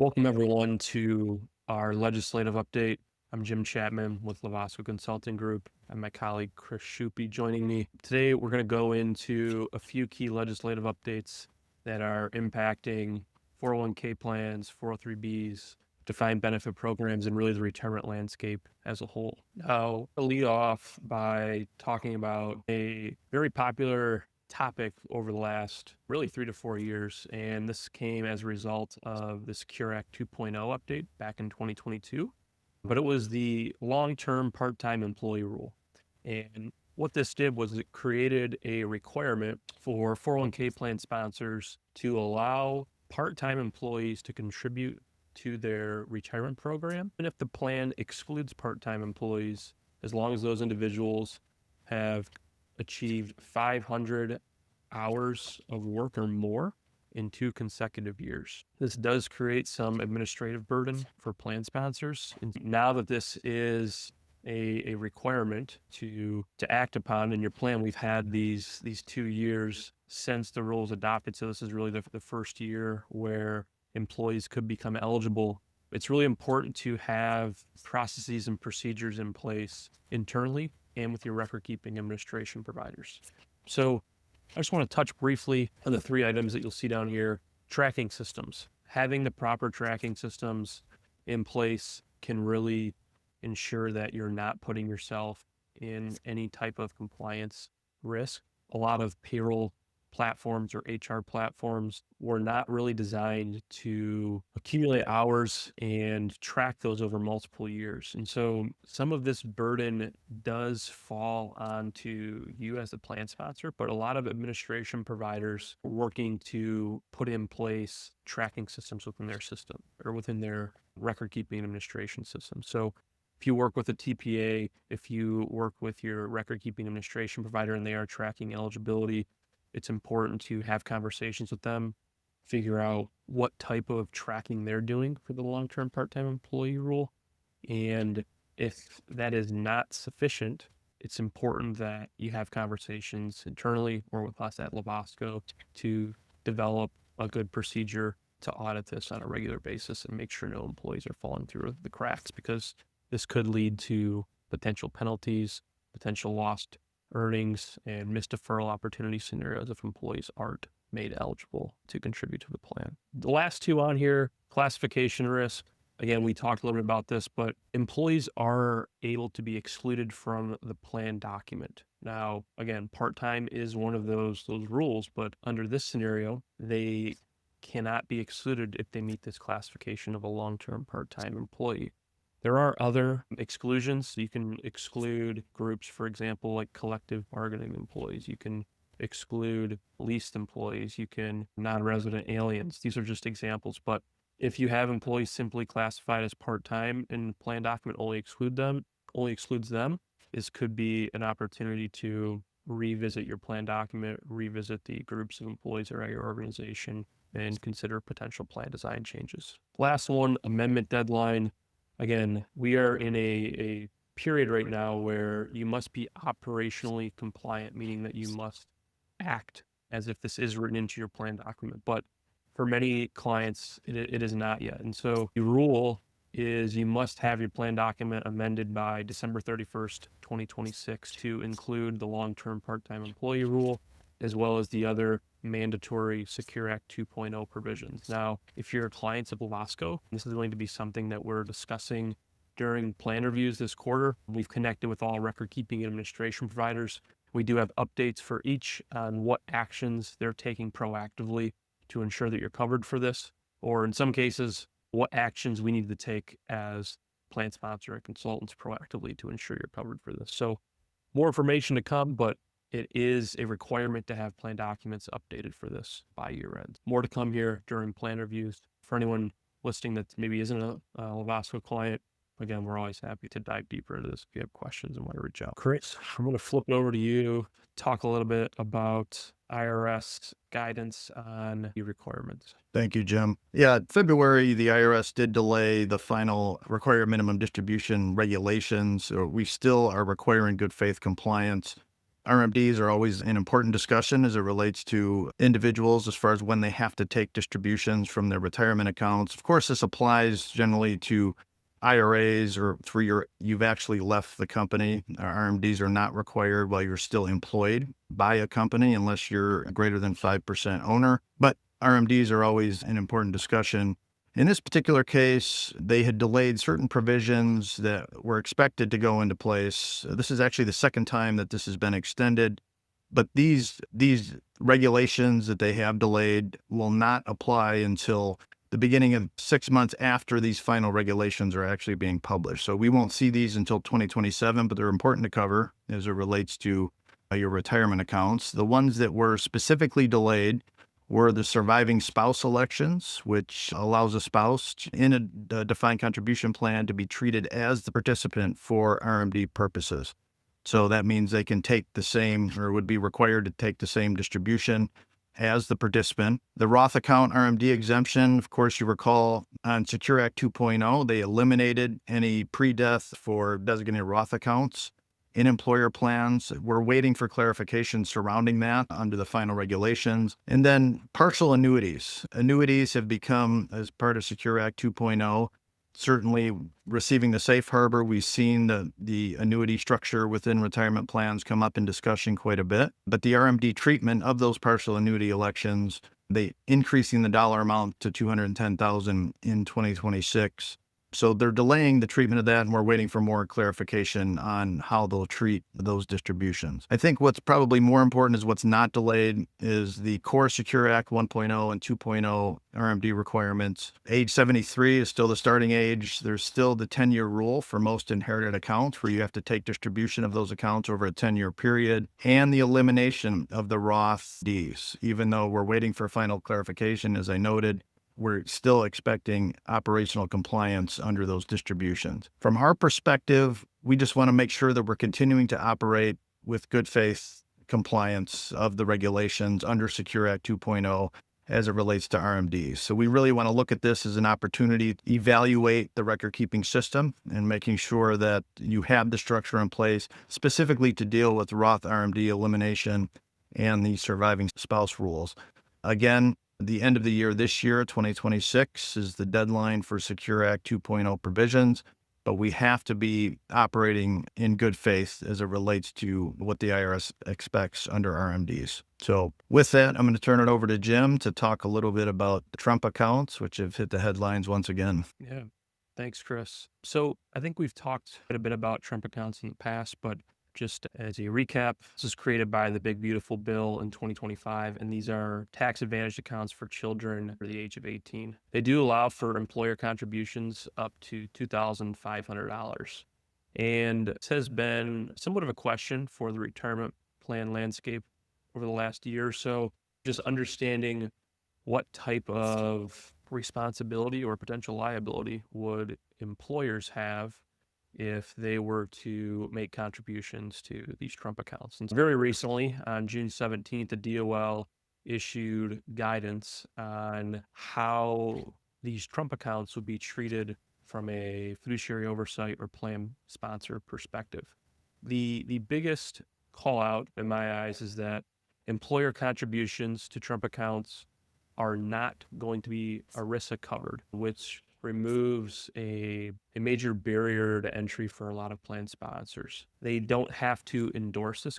Welcome everyone to our legislative update. I'm Jim Chapman with Lovasco Consulting Group and my colleague Chris Shupe joining me. Today we're going to go into a few key legislative updates that are impacting 401k plans, 403bs, defined benefit programs, and really the retirement landscape as a whole. Now, I'll lead off by talking about a very popular topic over the last really 3 to 4 years. And this came as a result of the Secure Act 2.0 update back in 2022. But it was the long-term part-time employee rule. And what this did was it created a requirement for 401k plan sponsors to allow part-time employees to contribute to their retirement program. And if the plan excludes part-time employees, as long as those individuals have achieved 500 hours of work or more in 2 consecutive years. This does create some administrative burden for plan sponsors. And now that this is a requirement to act upon in your plan, we've had these 2 years since the rule was adopted. So this is really the first year where employees could become eligible. It's really important to have processes and procedures in place internally and with your record keeping administration providers. So I just want to touch briefly on the 3 items that you'll see down here. Tracking systems. Having the proper tracking systems in place can really ensure that you're not putting yourself in any type of compliance risk. A lot of payroll platforms or HR platforms were not really designed to accumulate hours and track those over multiple years. And so some of this burden does fall onto you as the plan sponsor, but a lot of administration providers are working to put in place tracking systems within their system or within their record keeping administration system. So if you work with a TPA, if you work with your record keeping administration provider and they are tracking eligibility, it's important to have conversations with them, figure out what type of tracking they're doing for the long-term part-time employee rule. And if that is not sufficient, it's important that you have conversations internally or with us at Lovasco to develop a good procedure to audit this on a regular basis and make sure no employees are falling through the cracks, because this could lead to potential penalties, potential lost earnings, and missed deferral opportunity scenarios if employees aren't made eligible to contribute to the plan. The last 2 on here, classification risk. Again, we talked a little bit about this, but employees are able to be excluded from the plan document. Now, again, part-time is one of those rules, but under this scenario, they cannot be excluded if they meet this classification of a long-term part-time employee. There are other exclusions. You can exclude groups, for example, like collective bargaining employees. You can exclude leased employees. You can non-resident aliens. These are just examples. But if you have employees simply classified as part-time and the plan document only excludes them, this could be an opportunity to revisit your plan document, revisit the groups of employees that are at your organization, and consider potential plan design changes. Last one, amendment deadline. Again, we are in a period right now where you must be operationally compliant, meaning that you must act as if this is written into your plan document. But for many clients, it is not yet. And so the rule is you must have your plan document amended by December 31st, 2026 to include the long-term part-time employee rule, as well as the other mandatory Secure Act 2.0 provisions. Now, if you're a client of Lovasco, this is going to be something that we're discussing during plan reviews this quarter. We've connected with all record keeping administration providers. We do have updates for each on what actions they're taking proactively to ensure that you're covered for this, or in some cases, what actions we need to take as plan sponsor and consultants proactively to ensure you're covered for this. So more information to come, but it is a requirement to have plan documents updated for this by year end. More to come here during plan reviews. For anyone listening that maybe isn't a Lovasco client, again, we're always happy to dive deeper into this if you have questions and want to reach out. Chris, I'm going to flip it over to you, talk a little bit about IRS guidance on the requirements. Thank you, Jim. Yeah, February, the IRS did delay the final required minimum distribution regulations. We still are requiring good faith compliance. RMDs are always an important discussion as it relates to individuals as far as when they have to take distributions from their retirement accounts. Of course, this applies generally to IRAs or where you've actually left the company. RMDs are not required while you're still employed by a company unless you're a greater than 5% owner. But RMDs are always an important discussion. In this particular case, they had delayed certain provisions that were expected to go into place. This is actually the second time that this has been extended, but these regulations that they have delayed will not apply until the beginning of 6 months after these final regulations are actually being published. So we won't see these until 2027, but they're important to cover as it relates to your retirement accounts. The ones that were specifically delayed were the surviving spouse elections, which allows a spouse in a defined contribution plan to be treated as the participant for RMD purposes. So that means they can take the same, or would be required to take the same distribution as the participant. The Roth account RMD exemption, of course, you recall on Secure Act 2.0, they eliminated any pre-death for designated Roth accounts in employer plans. We're waiting for clarification surrounding that under the final regulations. And then partial annuities. Annuities have become, as part of Secure Act 2.0, certainly receiving the safe harbor. We've seen the annuity structure within retirement plans come up in discussion quite a bit. But the RMD treatment of those partial annuity elections, they increasing the dollar amount to $210,000 in 2026. So they're delaying the treatment of that, and we're waiting for more clarification on how they'll treat those distributions. I think what's probably more important is what's not delayed is the core Secure Act 1.0 and 2.0 RMD requirements. Age 73 is still the starting age. There's still the 10-year rule for most inherited accounts where you have to take distribution of those accounts over a 10-year period, and the elimination of the Roth Ds. Even though we're waiting for final clarification, as I noted, we're still expecting operational compliance under those distributions. From our perspective, we just want to make sure that we're continuing to operate with good faith compliance of the regulations under Secure Act 2.0 as it relates to RMDs. So we really want to look at this as an opportunity to evaluate the record keeping system and making sure that you have the structure in place specifically to deal with Roth RMD elimination and the surviving spouse rules. Again, the end of the year this year, 2026, is the deadline for Secure Act 2.0 provisions, but we have to be operating in good faith as it relates to what the IRS expects under RMDs. So with that, I'm going to turn it over to Jim to talk a little bit about the Trump accounts, which have hit the headlines once again. Yeah. Thanks, Chris. So I think we've talked quite a bit about Trump accounts in the past, but just as a recap, this was created by the Big Beautiful Bill in 2025, and these are tax advantaged accounts for children under the age of 18. They do allow for employer contributions up to $2,500. And this has been somewhat of a question for the retirement plan landscape over the last year or so, just understanding what type of responsibility or potential liability would employers have if they were to make contributions to these Trump accounts. And very recently, on June 17th, the DOL issued guidance on how these Trump accounts would be treated from a fiduciary oversight or plan sponsor perspective. The biggest call out in my eyes is that employer contributions to Trump accounts are not going to be ERISA-covered, which removes a major barrier to entry for a lot of plan sponsors. They don't have to endorse this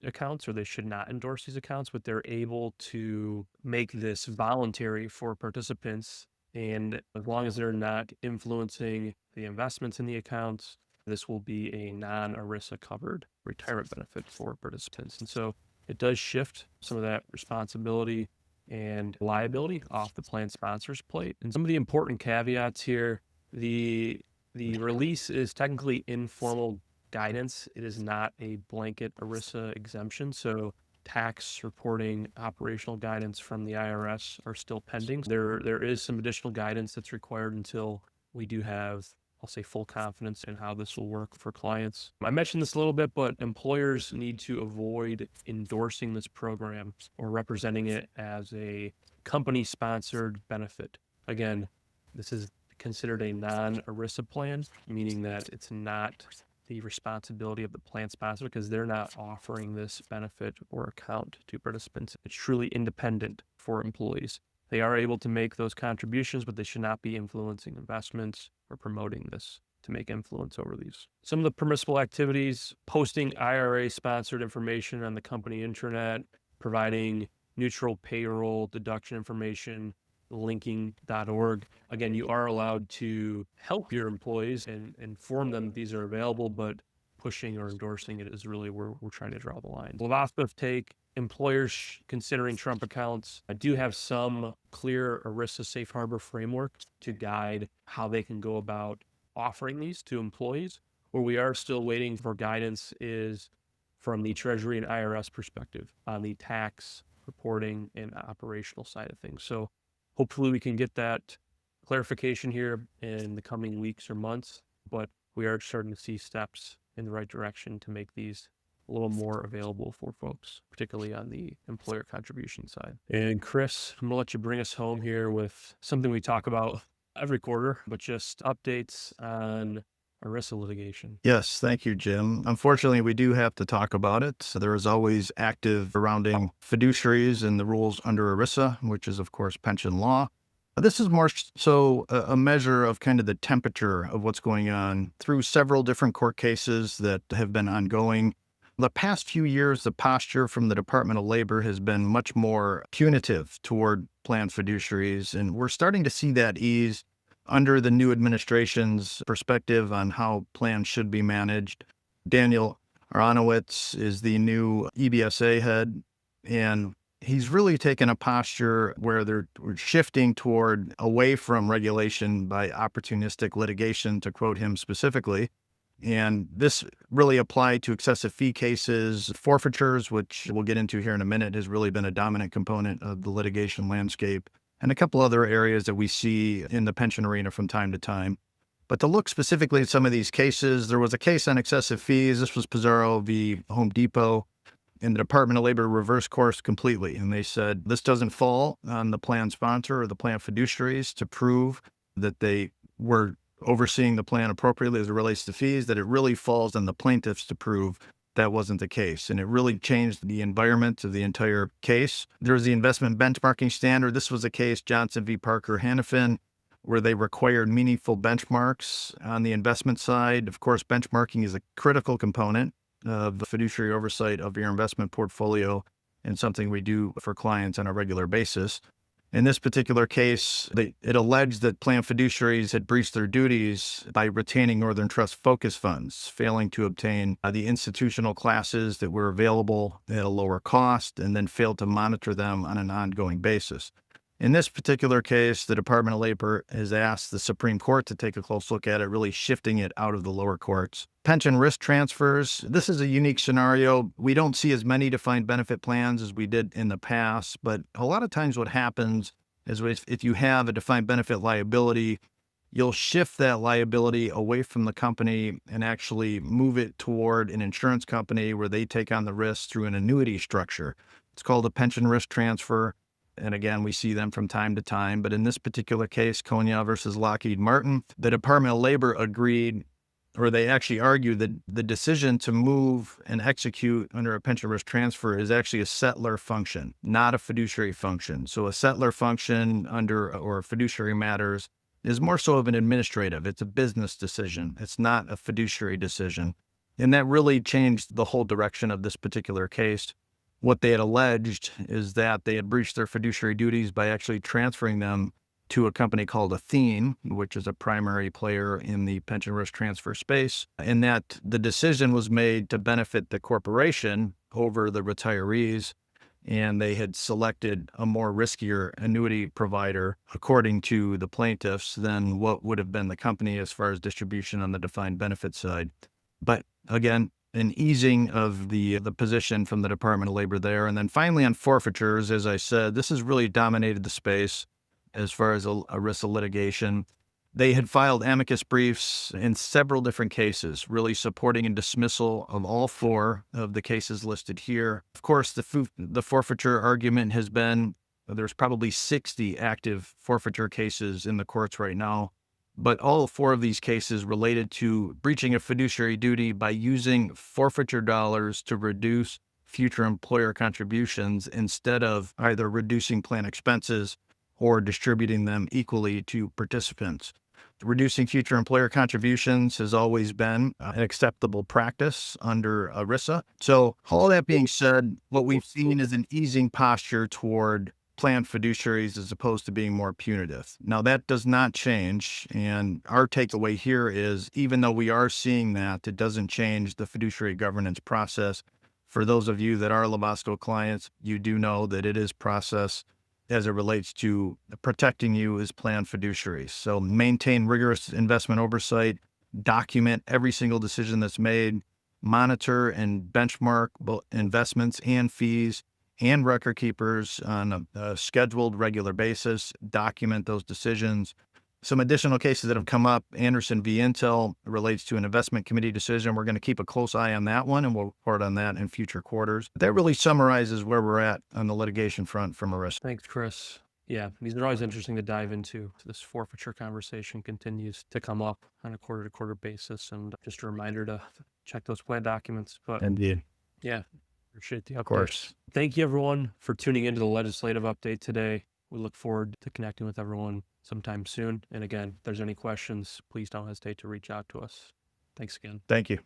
accounts, or they should not endorse these accounts, but they're able to make this voluntary for participants. And as long as they're not influencing the investments in the accounts, this will be a non-ERISA covered retirement benefit for participants. And so it does shift some of that responsibility and liability off the plan sponsor's plate. And some of the important caveats here, the release is technically informal guidance. It is not a blanket ERISA exemption. So tax reporting, operational guidance from the IRS are still pending. There is some additional guidance that's required until we do have, I'll say, full confidence in how this will work for clients. I mentioned this a little bit, but employers need to avoid endorsing this program or representing it as a company-sponsored benefit. Again, this is considered a non-ERISA plan, meaning that it's not the responsibility of the plan sponsor because they're not offering this benefit or account to participants. It's truly independent for employees. They are able to make those contributions, but they should not be influencing investments or promoting this to make influence over these. Some of the permissible activities: posting IRA-sponsored information on the company intranet, providing neutral payroll deduction information, linking.org. Again, you are allowed to help your employees and inform them that these are available, but pushing or endorsing it is really where we're trying to draw the line. Levosco's take: employers considering Trump accounts do have some clear ERISA safe harbor framework to guide how they can go about offering these to employees. Where we are still waiting for guidance is from the Treasury and IRS perspective on the tax reporting and operational side of things. So hopefully we can get that clarification here in the coming weeks or months, but we are starting to see steps in the right direction to make these a little more available for folks, particularly on the employer contribution side. And Chris, I'm gonna let you bring us home here with something we talk about every quarter, but just updates on ERISA litigation. Yes, thank you, Jim. Unfortunately, we do have to talk about it. So there is always active surrounding fiduciaries and the rules under ERISA, which is, of course, pension law. This is more so a measure of kind of the temperature of what's going on through several different court cases that have been ongoing. The past few years, the posture from the Department of Labor has been much more punitive toward planned fiduciaries, and we're starting to see that ease under the new administration's perspective on how plans should be managed. Daniel Aronowitz is the new EBSA head, and he's really taken a posture where we're shifting toward away from regulation by opportunistic litigation, to quote him specifically. And this really applied to excessive fee cases. Forfeitures, which we'll get into here in a minute, has really been a dominant component of the litigation landscape, and a couple other areas that we see in the pension arena from time to time. But to look specifically at some of these cases, there was a case on excessive fees. This was Pizarro v. Home Depot, and the Department of Labor reversed course completely. And they said this doesn't fall on the plan sponsor or the plan fiduciaries to prove that they were overseeing the plan appropriately as it relates to fees, that it really falls on the plaintiffs to prove that wasn't the case. And it really changed the environment of the entire case. There was the investment benchmarking standard. This was a case, Johnson v. Parker Hannafin, where they required meaningful benchmarks on the investment side. Of course, benchmarking is a critical component of the fiduciary oversight of your investment portfolio and something we do for clients on a regular basis. In this particular case, it alleged that plan fiduciaries had breached their duties by retaining Northern Trust focus funds, failing to obtain the institutional classes that were available at a lower cost, and then failed to monitor them on an ongoing basis. In this particular case, the Department of Labor has asked the Supreme Court to take a close look at it, really shifting it out of the lower courts. Pension risk transfers. This is a unique scenario. We don't see as many defined benefit plans as we did in the past, but a lot of times what happens is if you have a defined benefit liability, you'll shift that liability away from the company and actually move it toward an insurance company where they take on the risk through an annuity structure. It's called a pension risk transfer. And again, we see them from time to time. But in this particular case, Konya versus Lockheed Martin, the Department of Labor agreed, or they actually argued, that the decision to move and execute under a pension risk transfer is actually a settler function, not a fiduciary function. So a settler function under or fiduciary matters is more so of an administrative. It's a business decision. It's not a fiduciary decision. And that really changed the whole direction of this particular case. What they had alleged is that they had breached their fiduciary duties by actually transferring them to a company called Athene, which is a primary player in the pension risk transfer space, and that the decision was made to benefit the corporation over the retirees, and they had selected a more riskier annuity provider, according to the plaintiffs, than what would have been the company as far as distribution on the defined benefit side. But again, an easing of the position from the Department of Labor there. And then finally on forfeitures, as I said, this has really dominated the space as far as ERISA litigation. They had filed amicus briefs in several different cases, really supporting a dismissal of all four of the cases listed here. Of course, the forfeiture argument has been there's probably 60 active forfeiture cases in the courts right now. But all four of these cases related to breaching a fiduciary duty by using forfeiture dollars to reduce future employer contributions instead of either reducing plan expenses or distributing them equally to participants. Reducing future employer contributions has always been an acceptable practice under ERISA. So, all that being said, what we've seen is an easing posture toward plan fiduciaries as opposed to being more punitive. Now, that does not change. And our takeaway here is even though we are seeing that, it doesn't change the fiduciary governance process. For those of you that are Lovasco clients, you do know that it is process as it relates to protecting you as plan fiduciaries. So maintain rigorous investment oversight, document every single decision that's made, monitor and benchmark both investments and fees, and record keepers on a scheduled regular basis, document those decisions. Some additional cases that have come up, Anderson v. Intel relates to an investment committee decision. We're going to keep a close eye on that one, and we'll report on that in future quarters. That really summarizes where we're at on the litigation front from ERISA. Thanks, Chris. Yeah, these are always interesting to dive into. This forfeiture conversation continues to come up on a quarter-to-quarter basis, and just a reminder to check those plan documents. But Indeed. yeah, appreciate the update. Of course. Thank you, everyone, for tuning into the legislative update today. We look forward to connecting with everyone sometime soon. And again, if there's any questions, please don't hesitate to reach out to us. Thanks again. Thank you.